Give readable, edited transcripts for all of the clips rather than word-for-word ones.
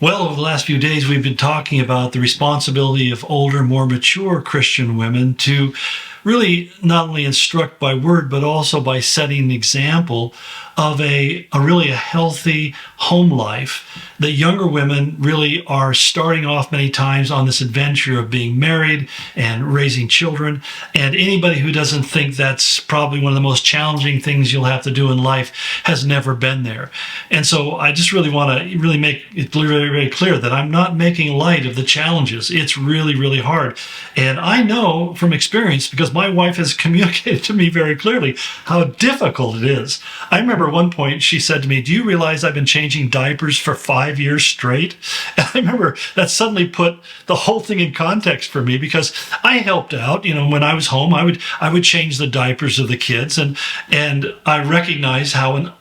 Well, over the last few days, we've been talking about the responsibility of older, more mature Christian women to really not only instruct by word, but also by setting an example of a healthy home life. That younger women really are starting off many times on this adventure of being married and raising children. And anybody who doesn't think that's probably one of the most challenging things you'll have to do in life has never been there. And so I just really want to really make it very, very clear that I'm not making light of the challenges. It's really, really hard. And I know from experience, because my wife has communicated to me very clearly how difficult it is. I remember at one point she said to me, "Do you realize I've been changing diapers for 5 years straight?" And I remember that suddenly put the whole thing in context for me, because I helped out. When I was home, I would change the diapers of the kids, and I recognized how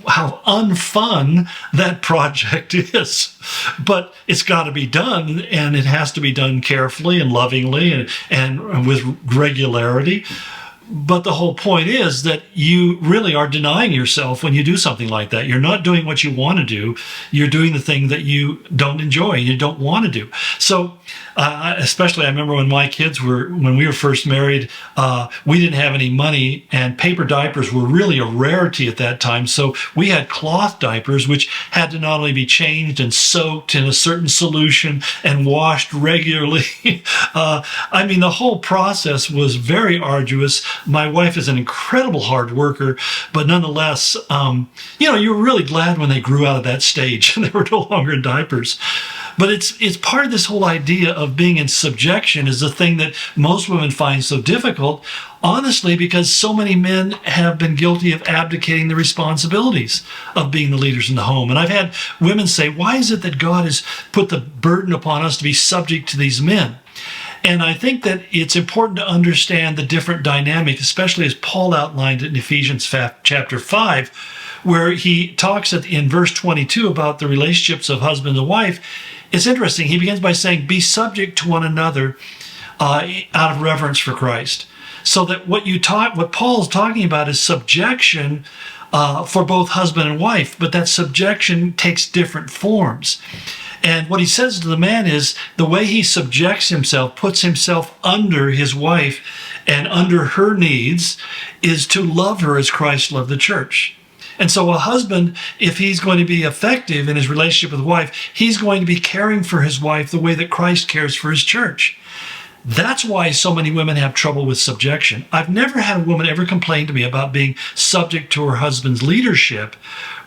unfun that project is. But it's got to be done, and it has to be done carefully and lovingly and with regularity. But the whole point is that you really are denying yourself when you do something like that. You're not doing what you want to do. You're doing the thing that you don't enjoy, you don't want to do. So especially I remember when we were first married, we didn't have any money, and paper diapers were really a rarity at that time. So we had cloth diapers, which had to not only be changed and soaked in a certain solution and washed regularly. The whole process was very arduous. My wife is an incredible hard worker, but nonetheless, you were really glad when they grew out of that stage and they were no longer in diapers. But it's part of this whole idea of being in subjection is the thing that most women find so difficult, honestly, because so many men have been guilty of abdicating the responsibilities of being the leaders in the home. And I've had women say, "Why is it that God has put the burden upon us to be subject to these men?" And I think that it's important to understand the different dynamic, especially as Paul outlined it in Ephesians chapter 5, where he talks in verse 22 about the relationships of husband and wife. It's interesting. He begins by saying, "Be subject to one another out of reverence for Christ." So that what Paul's talking about is subjection for both husband and wife, but that subjection takes different forms. And what he says to the man is the way he subjects himself, puts himself under his wife and under her needs, is to love her as Christ loved the church. And so a husband, if he's going to be effective in his relationship with the wife, he's going to be caring for his wife the way that Christ cares for his church. That's why so many women have trouble with subjection. I've never had a woman ever complain to me about being subject to her husband's leadership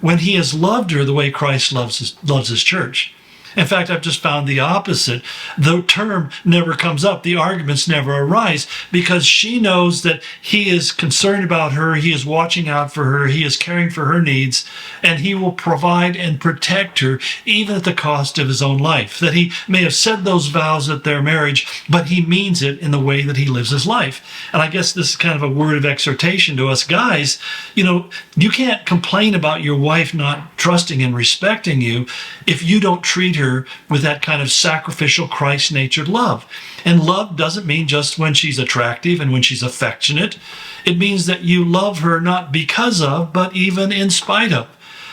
when he has loved her the way Christ loves his church. In fact, I've just found the opposite. The term never comes up. The arguments never arise, because she knows that he is concerned about her. He is watching out for her. He is caring for her needs, and he will provide and protect her even at the cost of his own life. That he may have said those vows at their marriage, but he means it in the way that he lives his life. And I guess this is kind of a word of exhortation to us guys. You can't complain about your wife not trusting and respecting you if you don't treat her with that kind of sacrificial, Christ-natured love. And love doesn't mean just when she's attractive and when she's affectionate. It means that you love her not because of, but even in spite of.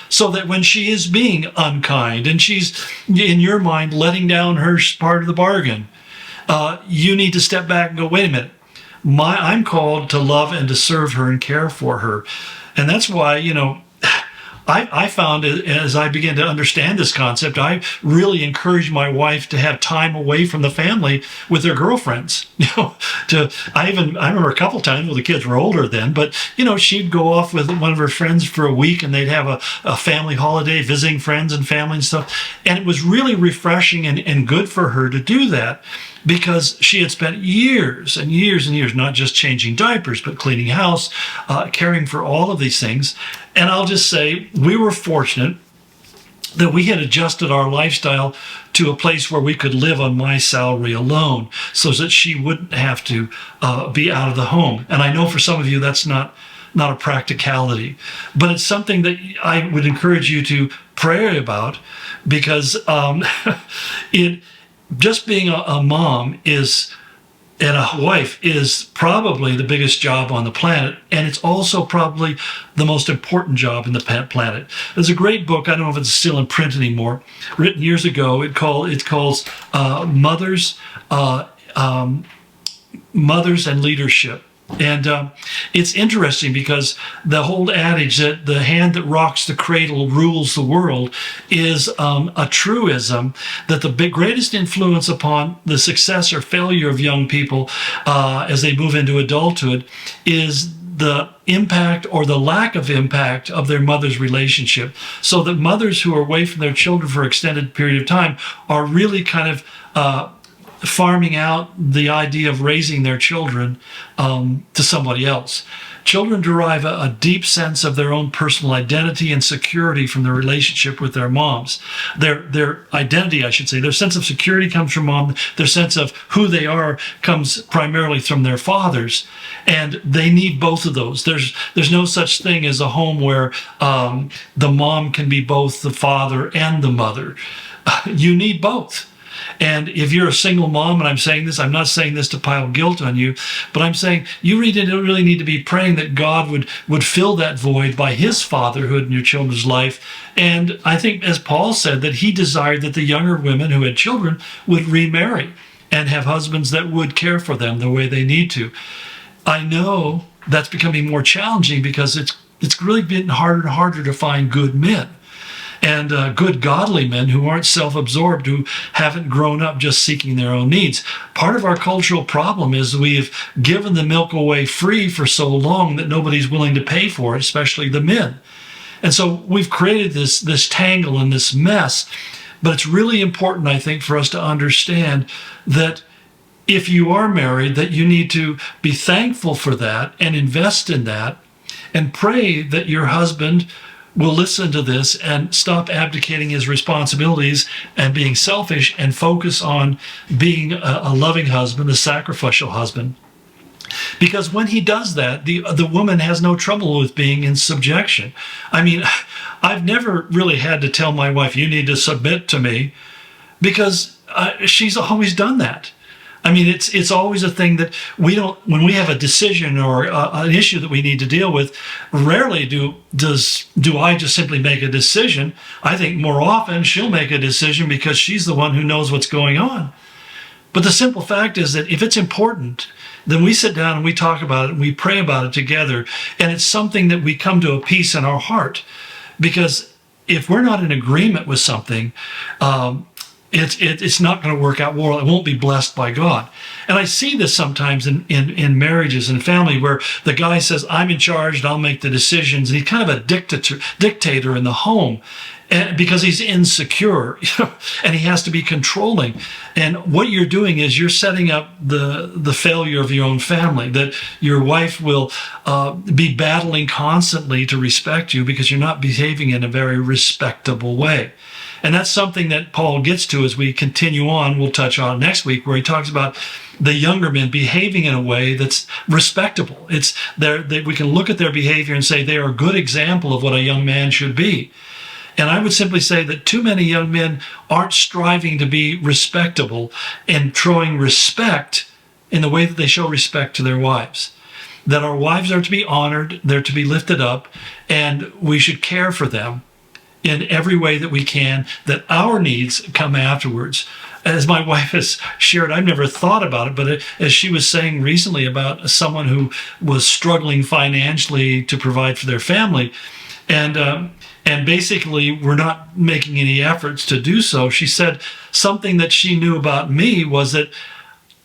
So that when she is being unkind and she's, in your mind, letting down her part of the bargain, you need to step back and go, "Wait a minute. I'm called to love and to serve her and care for her." And that's why, I found as I began to understand this concept, I really encouraged my wife to have time away from the family with their girlfriends. I remember a couple times, well, the kids were older then, but she'd go off with one of her friends for a week, and they'd have a family holiday, visiting friends and family and stuff. And it was really refreshing and good for her to do that, because she had spent years and years and years not just changing diapers, but cleaning house, caring for all of these things. And I'll just say we were fortunate that we had adjusted our lifestyle to a place where we could live on my salary alone, so that she wouldn't have to be out of the home. And I know for some of you that's not a practicality, but it's something that I would encourage you to pray about, because just being a mom is And a wife is probably the biggest job on the planet, and it's also probably the most important job in the planet. There's a great book, I don't know if it's still in print anymore, written years ago. It's called Mothers and Leadership. And it's interesting because the whole adage that the hand that rocks the cradle rules the world is a truism, that the greatest influence upon the success or failure of young people as they move into adulthood is the impact or the lack of impact of their mother's relationship. So that mothers who are away from their children for an extended period of time are really kind of farming out the idea of raising their children to somebody else. Children derive a deep sense of their own personal identity and security from their relationship with their moms. Their identity, I should say, their sense of security comes from mom. Their sense of who they are comes primarily from their fathers, and they need both of those. There's no such thing as a home where the mom can be both the father and the mother. You need both. And if you're a single mom, and I'm saying this, I'm not saying this to pile guilt on you, but I'm saying you really need to be praying that God would fill that void by his fatherhood in your children's life. And I think, as Paul said, that he desired that the younger women who had children would remarry and have husbands that would care for them the way they need to. I know that's becoming more challenging because it's really been harder and harder to find good men. And good godly men who aren't self-absorbed, who haven't grown up just seeking their own needs. Part of our cultural problem is we've given the milk away free for so long that nobody's willing to pay for it, especially the men. And so we've created this tangle and this mess. But it's really important, I think, for us to understand that if you are married, that you need to be thankful for that and invest in that and pray that your husband will listen to this and stop abdicating his responsibilities and being selfish and focus on being a loving husband, a sacrificial husband. Because when he does that, the woman has no trouble with being in subjection. I mean, I've never really had to tell my wife, you need to submit to me, because she's always done that. I mean, it's always a thing that we don't, when we have a decision or an issue that we need to deal with, rarely do I just simply make a decision. I think more often she'll make a decision because she's the one who knows what's going on. But the simple fact is that if it's important, then we sit down and we talk about it and we pray about it together. And it's something that we come to a peace in our heart. Because if we're not in agreement with something, it's not going to work out well. It won't be blessed by God. And I see this sometimes in marriages and family where the guy says, I'm in charge and I'll make the decisions. And he's kind of a dictator in the home because he's insecure, and he has to be controlling. And what you're doing is you're setting up the failure of your own family, that your wife will be battling constantly to respect you because you're not behaving in a very respectable way. And that's something that Paul gets to as we continue on. We'll touch on next week, where he talks about the younger men behaving in a way that's respectable. We can look at their behavior and say they are a good example of what a young man should be. And I would simply say that too many young men aren't striving to be respectable and showing respect in the way that they show respect to their wives. That our wives are to be honored, they're to be lifted up, and we should care for them in every way that we can, that our needs come afterwards. As my wife has shared, I've never thought about it, but as she was saying recently about someone who was struggling financially to provide for their family, and basically were not making any efforts to do so, she said something that she knew about me was that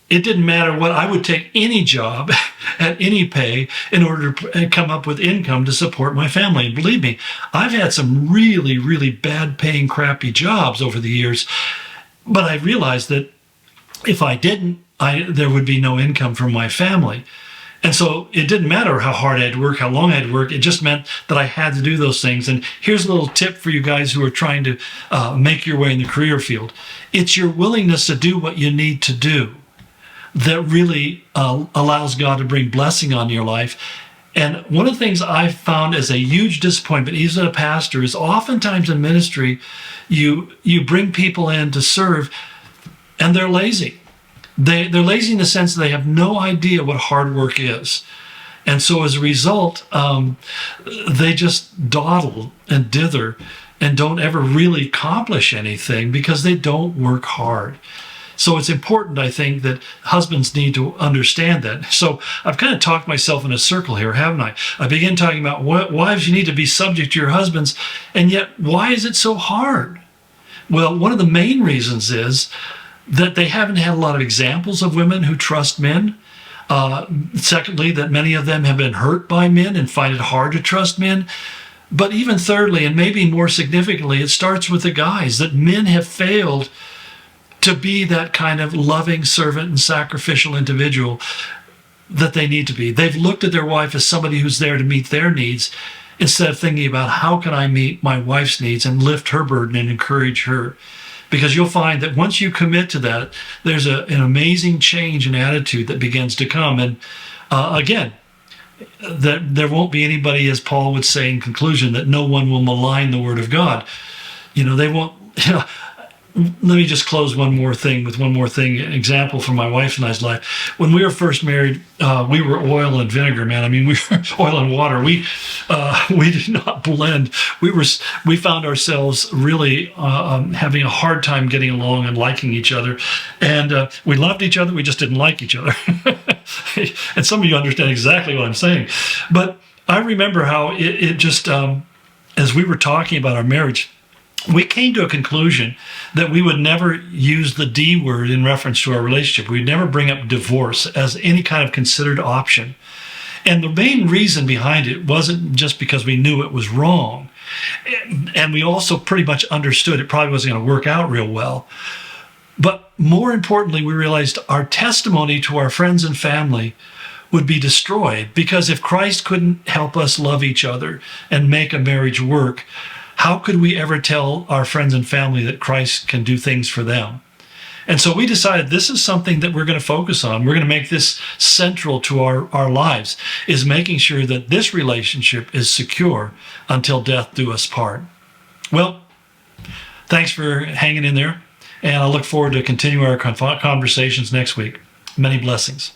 it didn't matter what, I would take any job at any pay in order to come up with income to support my family. And believe me, I've had some really, really bad paying, crappy jobs over the years. But I realized that if I didn't, there would be no income from my family. And so it didn't matter how hard I'd work, how long I'd work. It just meant that I had to do those things. And here's a little tip for you guys who are trying to make your way in the career field. It's your willingness to do what you need to do that really allows God to bring blessing on your life. And one of the things I've found as a huge disappointment, even as a pastor, is oftentimes in ministry, you bring people in to serve, and they're lazy. They're lazy in the sense that they have no idea what hard work is. And so as a result, they just dawdle and dither and don't ever really accomplish anything because they don't work hard. So it's important, I think, that husbands need to understand that. So I've kind of talked myself in a circle here, haven't I? I begin talking about wives, you need to be subject to your husbands, and yet why is it so hard? Well, one of the main reasons is that they haven't had a lot of examples of women who trust men. Secondly, that many of them have been hurt by men and find it hard to trust men. But even thirdly, and maybe more significantly, it starts with the guys, that men have failed to be that kind of loving servant and sacrificial individual that they need to be. They've looked at their wife as somebody who's there to meet their needs instead of thinking about how can I meet my wife's needs and lift her burden and encourage her. Because you'll find that once you commit to that, there's an amazing change in attitude that begins to come. And again, that there won't be anybody, as Paul would say in conclusion, that no one will malign the word of God. They won't, let me just close with one more thing, an example from my wife and I's life. When we were first married, we were oil and vinegar, man. I mean, we were oil and water. We did not blend. We found ourselves really having a hard time getting along and liking each other. And we loved each other. We just didn't like each other. And some of you understand exactly what I'm saying. But I remember how it just, as we were talking about our marriage, we came to a conclusion that we would never use the D word in reference to our relationship. We'd never bring up divorce as any kind of considered option. And the main reason behind it wasn't just because we knew it was wrong. And we also pretty much understood it probably wasn't going to work out real well. But more importantly, we realized our testimony to our friends and family would be destroyed, because if Christ couldn't help us love each other and make a marriage work, how could we ever tell our friends and family that Christ can do things for them? And so we decided this is something that we're going to focus on. We're going to make this central to our lives, is making sure that this relationship is secure until death do us part. Well, thanks for hanging in there, and I look forward to continuing our conversations next week. Many blessings.